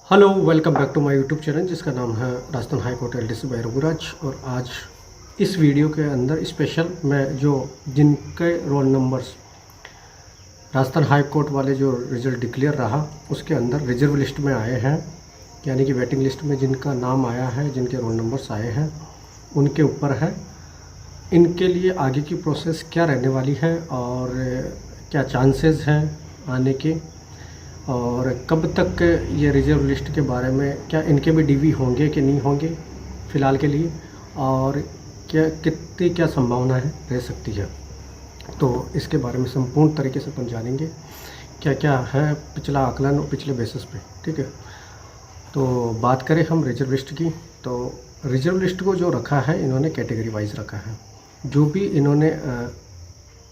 Hello, welcome back to my YouTube channel जिसका नाम है Rajasthan high court LDC by Raghuraj. और आज इस वीडियो के अंदर स्पेशल मैं जो जिनके roll numbers Rajasthan high court वाले जो रिज़ल्ट डिक्लेयर रहा उसके अंदर रिजर्व लिस्ट में आए हैं, यानी कि वेटिंग लिस्ट में जिनका नाम आया है, जिनके रोल नंबर्स आए हैं उनके ऊपर है। इनके लिए आगे की प्रोसेस क्या रहने वाली है और क्या चांसेस हैं आने के, और कब तक ये रिजर्व लिस्ट के बारे में, क्या इनके भी डीवी होंगे कि नहीं होंगे फ़िलहाल के लिए, और कितनी क्या संभावना है रह सकती है। तो इसके बारे में संपूर्ण तरीके से अपन जानेंगे क्या क्या है पिछला आकलन और पिछले बेसिस पे। ठीक है, तो बात करें हम रिजर्व लिस्ट की, तो रिजर्व लिस्ट को जो रखा है इन्होंने कैटेगरी वाइज रखा है। जो भी इन्होंने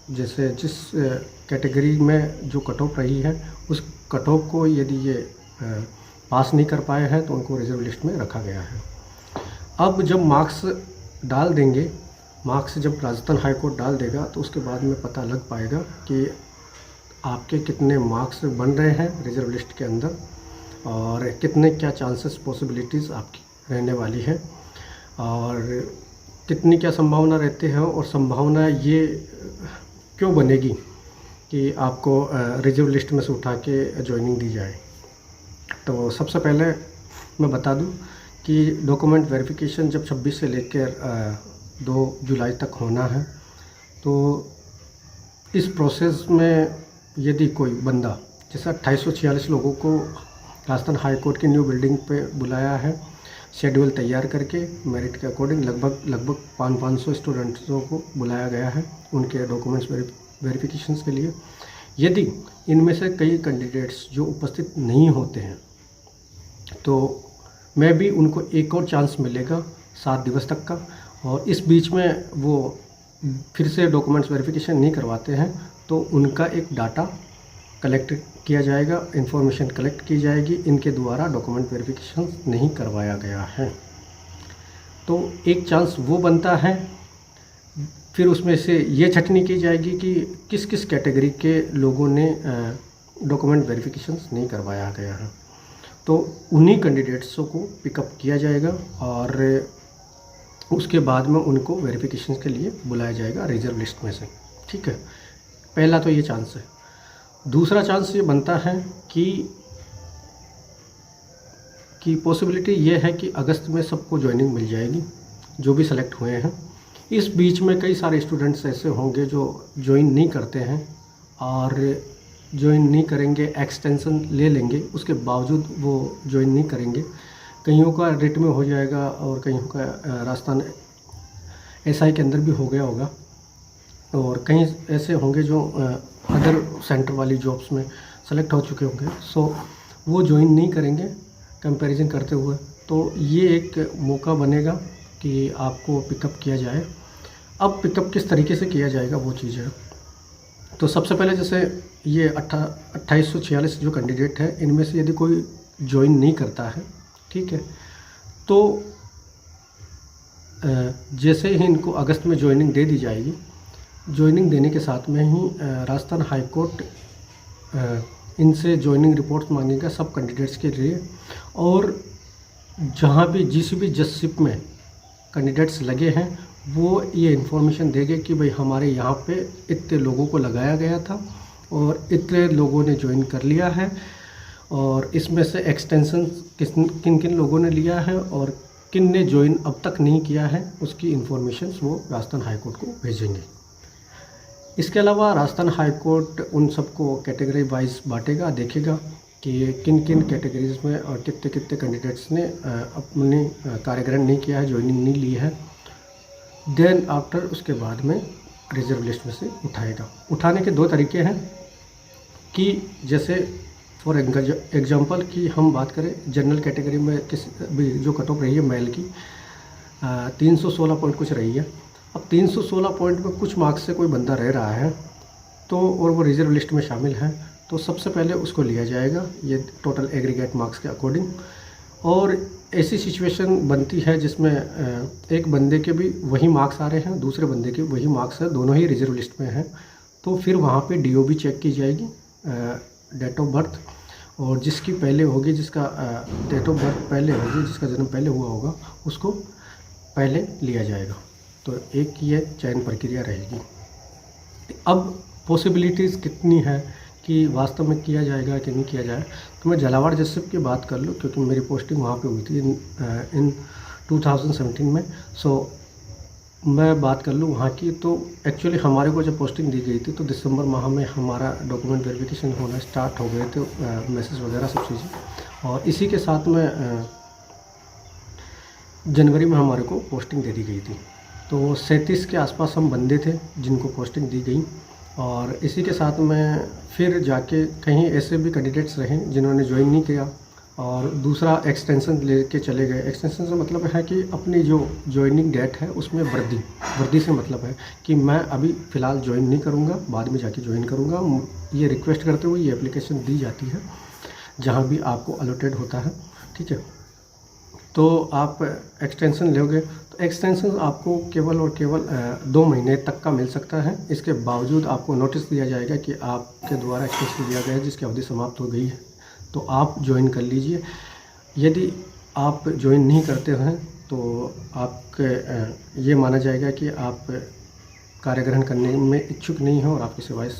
जैसे जिस कैटेगरी में जो कट ऑफ रही है उस कट ऑफ को यदि ये पास नहीं कर पाए हैं तो उनको रिजर्व लिस्ट में रखा गया है। अब जब मार्क्स डाल देंगे, मार्क्स जब राजस्थान हाई कोर्ट डाल देगा तो उसके बाद में पता लग पाएगा कि आपके कितने मार्क्स बन रहे हैं रिजर्व लिस्ट के अंदर और कितने क्या चांसेस पॉसिबिलिटीज़ आपकी रहने वाली है और कितनी क्या संभावना रहते हैं, और संभावना ये क्यों बनेगी कि आपको रिजर्व लिस्ट में से उठा के ज्वाइनिंग दी जाए। तो सबसे पहले मैं बता दूं कि डॉक्यूमेंट वेरिफिकेशन जब 26 से लेकर 2 जुलाई तक होना है, तो इस प्रोसेस में यदि कोई बंदा, जैसे 2846 लोगों को राजस्थान हाई कोर्ट की न्यू बिल्डिंग पे बुलाया है, शेड्यूल तैयार करके मेरिट के अकॉर्डिंग लगभग 500 स्टूडेंट्सों को बुलाया गया है उनके डॉक्यूमेंट्स वेरिफिकेशंस के लिए। यदि इनमें से कई कैंडिडेट्स जो उपस्थित नहीं होते हैं तो मैं भी उनको एक और चांस मिलेगा 7 दिवस तक का, और इस बीच में वो फिर से डॉक्यूमेंट्स वेरिफिकेशन नहीं करवाते हैं तो उनका एक डाटा कलेक्ट किया जाएगा, इंफॉर्मेशन कलेक्ट की जाएगी, इनके द्वारा डॉक्यूमेंट वेरिफिकेशन नहीं करवाया गया है। तो एक चांस वो बनता है। फिर उसमें से ये छटनी की जाएगी कि किस किस कैटेगरी के लोगों ने डॉक्यूमेंट वेरिफिकेशंस नहीं करवाया गया है, तो उन्हीं कैंडिडेट्सों को पिकअप किया जाएगा और उसके बाद में उनको वेरिफिकेशन के लिए बुलाया जाएगा रिजर्व लिस्ट में से। ठीक है, पहला तो ये चांस है। दूसरा चांस ये बनता है कि पॉसिबिलिटी ये है कि अगस्त में सबको ज्वाइनिंग मिल जाएगी जो भी सेलेक्ट हुए हैं। इस बीच में कई सारे स्टूडेंट्स ऐसे होंगे जो ज्वाइन नहीं करते हैं और ज्वाइन नहीं करेंगे, एक्सटेंशन ले लेंगे, उसके बावजूद वो ज्वाइन नहीं करेंगे। कईयों का रिट में हो जाएगा और कईयों का राजस्थान एसआई के अंदर भी हो गया होगा, और कई ऐसे होंगे जो अदर सेंटर वाली जॉब्स में सेलेक्ट हो चुके होंगे, सो वो ज्वाइन नहीं करेंगे कंपैरिजन करते हुए। तो ये एक मौका बनेगा कि आपको पिकअप किया जाए। अब पिकअप किस तरीके से किया जाएगा वो चीज़ है। तो सबसे पहले जैसे ये 2846 जो कैंडिडेट है, इनमें से यदि कोई ज्वाइन नहीं करता है, ठीक है, तो जैसे ही इनको अगस्त में ज्वाइनिंग दे दी जाएगी, ज्वाइनिंग देने के साथ में ही राजस्थान हाई कोर्ट इनसे ज्वाइनिंग रिपोर्ट्स मांगेगा सब कैंडिडेट्स के लिए, और जहाँ भी जिस भी जजशिप में कैंडिडेट्स लगे हैं वो ये इन्फॉर्मेशन देंगे कि भाई हमारे यहाँ पे इतने लोगों को लगाया गया था और इतने लोगों ने ज्वाइन कर लिया है, और इसमें से एक्सटेंशन किन किन लोगों ने लिया है और किन ने ज्वाइन अब तक नहीं किया है, उसकी इन्फॉर्मेशन वो राजस्थान हाई कोर्ट को भेजेंगे। इसके अलावा राजस्थान हाई कोर्ट उन सबको कैटेगरी वाइज बांटेगा, देखेगा कि किन किन कैटेगरीज में और कितने कितने कैंडिडेट्स ने अपने कार्यग्रहण नहीं किया है, ज्वाइनिंग नहीं ली है। देन आफ्टर उसके बाद में रिजर्व लिस्ट में से उठाएगा। उठाने के 2 तरीके हैं कि जैसे फॉर एग्जांपल कि हम बात करें जनरल कैटेगरी में किस भी जो कट ऑफ रही है मेल की 316 पॉइंट कुछ रही है। अब 316 पॉइंट में कुछ मार्क्स से कोई बंदा रह रहा है तो, और वो रिजर्व लिस्ट में शामिल है, तो सबसे पहले उसको लिया जाएगा ये टोटल एग्रीगेट मार्क्स के अकॉर्डिंग। और ऐसी सिचुएशन बनती है जिसमें एक बंदे के भी वही मार्क्स आ रहे हैं, दूसरे बंदे के वही मार्क्स हैं, दोनों ही रिजर्व लिस्ट में हैं, तो फिर वहाँ पे डीओबी चेक की जाएगी, डेट ऑफ बर्थ, और जिसकी पहले होगी, जिसका डेट ऑफ बर्थ पहले होगी, जिसका जन्म पहले हुआ होगा, उसको पहले लिया जाएगा। तो एक ये चयन प्रक्रिया रहेगी। अब पॉसिबिलिटीज़ कितनी है कि वास्तव में किया जाएगा कि नहीं किया जाए, तो मैं झालावाड़ जसप की बात कर लूँ, क्योंकि मेरी पोस्टिंग वहाँ पे हुई थी इन 2017 में। सो मैं बात कर लूँ वहाँ की, तो एक्चुअली हमारे को जब पोस्टिंग दी गई थी तो दिसंबर माह में हमारा डॉक्यूमेंट वेरिफिकेशन होना स्टार्ट हो गए थे, मैसेज वगैरह सब चीज़ें, और इसी के साथ में जनवरी में हमारे को पोस्टिंग दे दी गई थी। तो 37 के आसपास हम बंदे थे जिनको पोस्टिंग दी गई, और इसी के साथ में फिर जाके कहीं ऐसे भी कैंडिडेट्स रहे जिन्होंने ज्वाइन नहीं किया, और दूसरा एक्सटेंशन लेके चले गए। एक्सटेंशन से मतलब है कि अपनी जो ज्वाइनिंग डेट है उसमें वृद्धि से मतलब है कि मैं अभी फ़िलहाल ज्वाइन नहीं करूँगा, बाद में जाके ज्वाइन करूँगा। ये रिक्वेस्ट करते हुए ये एप्लीकेशन दी जाती है जहाँ भी आपको अलॉटेड होता है, ठीक है। तो आप एक्सटेंशन लोगे तो एक्सटेंशन आपको केवल और केवल 2 महीने तक का मिल सकता है। इसके बावजूद आपको नोटिस दिया जाएगा कि आपके द्वारा एक्सटेंशन दिया गया है जिसकी अवधि समाप्त हो गई है, तो आप ज्वाइन कर लीजिए। यदि आप ज्वाइन नहीं करते हैं तो आपके ये माना जाएगा कि आप कार्य ग्रहण करने में इच्छुक नहीं हो और आपकी सेवाएं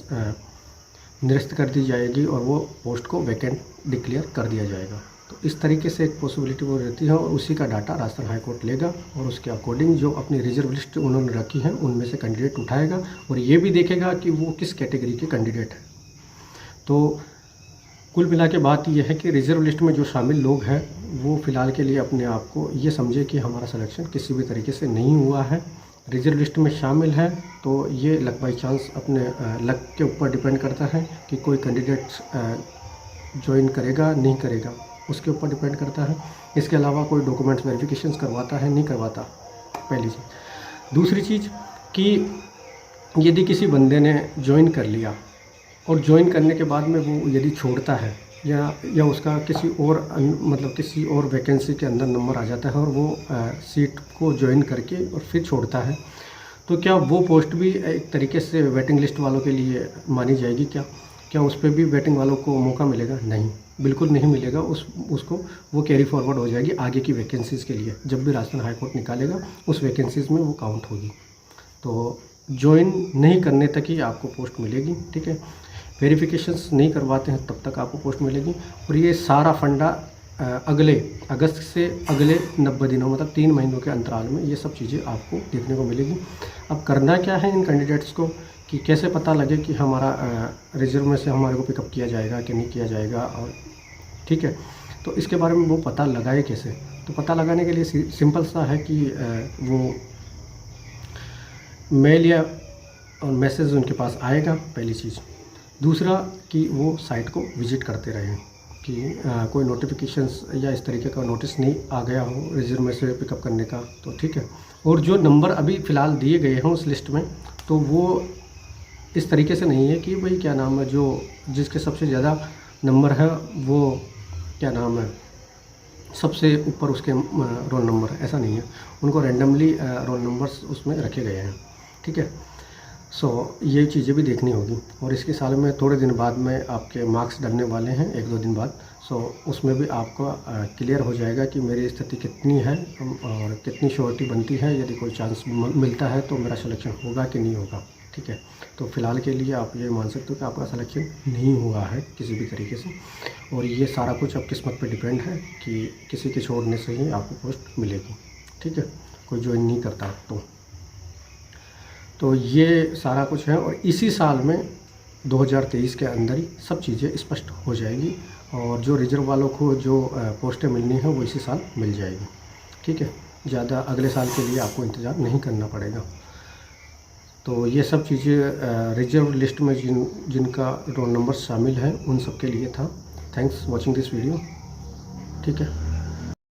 निरस्त कर दी जाएगी और वो पोस्ट को वैकेंट डिक्लेयर कर दिया जाएगा। तो इस तरीके से एक पॉसिबिलिटी वो रहती है, और उसी का डाटा राजस्थान हाई कोर्ट लेगा और उसके अकॉर्डिंग जो अपनी रिजर्व लिस्ट उन्होंने रखी है उनमें से कैंडिडेट उठाएगा, और ये भी देखेगा कि वो किस कैटेगरी के कैंडिडेट हैं। तो कुल मिला के बात यह है कि रिजर्व लिस्ट में जो शामिल लोग हैं वो फ़िलहाल के लिए अपने आप को ये समझे कि हमारा सिलेक्शन किसी भी तरीके से नहीं हुआ है। रिजर्व लिस्ट में शामिल है तो ये लक बाई चांस अपने लक के ऊपर डिपेंड करता है कि कोई कैंडिडेट ज्वाइन करेगा नहीं करेगा, उसके ऊपर डिपेंड करता है। इसके अलावा कोई डॉक्यूमेंट्स वेरिफिकेशन करवाता है नहीं करवाता, पहली चीज़। दूसरी चीज़ कि यदि किसी बंदे ने ज्वाइन कर लिया और ज्वाइन करने के बाद में वो यदि छोड़ता है या उसका किसी और मतलब किसी और वैकेंसी के अंदर नंबर आ जाता है और वो सीट को ज्वाइन करके और फिर छोड़ता है, तो क्या वो पोस्ट भी एक तरीके से वेटिंग लिस्ट वालों के लिए मानी जाएगी? क्या उस पर भी वेटिंग वालों को मौका मिलेगा? नहीं, बिल्कुल नहीं मिलेगा। उसको वो कैरी फॉरवर्ड हो जाएगी आगे की वैकेंसीज़ के लिए। जब भी राजस्थान हाई कोर्ट निकालेगा उस वैकेंसीज़ में वो काउंट होगी। तो ज्वाइन नहीं करने तक ही आपको पोस्ट मिलेगी, ठीक है। वेरिफिकेशंस नहीं करवाते हैं तब तक आपको पोस्ट मिलेगी। और ये सारा फंडा अगले अगस्त से अगले 90 दिनों मतलब 3 महीनों के अंतराल में ये सब चीज़ें आपको देखने को मिलेगी। अब करना क्या है इन कैंडिडेट्स को कि कैसे पता लगे कि हमारा रिजर्व में से हमारे को पिकअप किया जाएगा कि नहीं किया जाएगा, और ठीक है। तो इसके बारे में वो पता लगाए कैसे? तो पता लगाने के लिए सिंपल सा है कि वो मेल या मैसेज उनके पास आएगा, पहली चीज़। दूसरा कि वो साइट को विजिट करते रहें कि कोई नोटिफिकेशंस या इस तरीके का नोटिस नहीं आ गया हो रिजर्व में से पिकअप करने का, तो ठीक है। और जो नंबर अभी फ़िलहाल दिए गए हैं उस लिस्ट में, तो वो इस तरीके से नहीं है कि भाई क्या नाम है जो जिसके सबसे ज़्यादा नंबर है वो क्या नाम है सबसे ऊपर उसके रोल नंबर, ऐसा नहीं है। उनको रैंडमली रोल नंबर्स उसमें रखे गए हैं, ठीक है। सो ये चीज़ें भी देखनी होगी। और इसके साल में थोड़े दिन बाद में आपके मार्क्स डलने वाले हैं, 1-2 दिन बाद। सो उसमें भी आपका क्लियर हो जाएगा कि मेरी स्थिति कितनी है और कितनी श्योरिटी बनती है। यदि कोई चांस मिलता है तो मेरा सिलेक्शन होगा कि नहीं होगा, ठीक है। तो फ़िलहाल के लिए आप ये मान सकते हो कि आपका सिलेक्शन नहीं हुआ है किसी भी तरीके से, और ये सारा कुछ अब किस्मत पे डिपेंड है कि किसी के छोड़ने से ही आपको पोस्ट मिलेगी, ठीक है। कोई ज्वाइन नहीं करता तो ये सारा कुछ है। और इसी साल में 2023 के अंदर ही सब चीज़ें स्पष्ट हो जाएगी, और जो रिजर्व वालों को जो पोस्टें मिलनी है वो इसी साल मिल जाएगी, ठीक है। ज़्यादा अगले साल के लिए आपको इंतज़ार नहीं करना पड़ेगा। तो ये सब चीज़ें रिजर्व लिस्ट में जिनका रोल नंबर शामिल है उन सब के लिए था। थैंक्स वॉचिंग दिस वीडियो, ठीक है।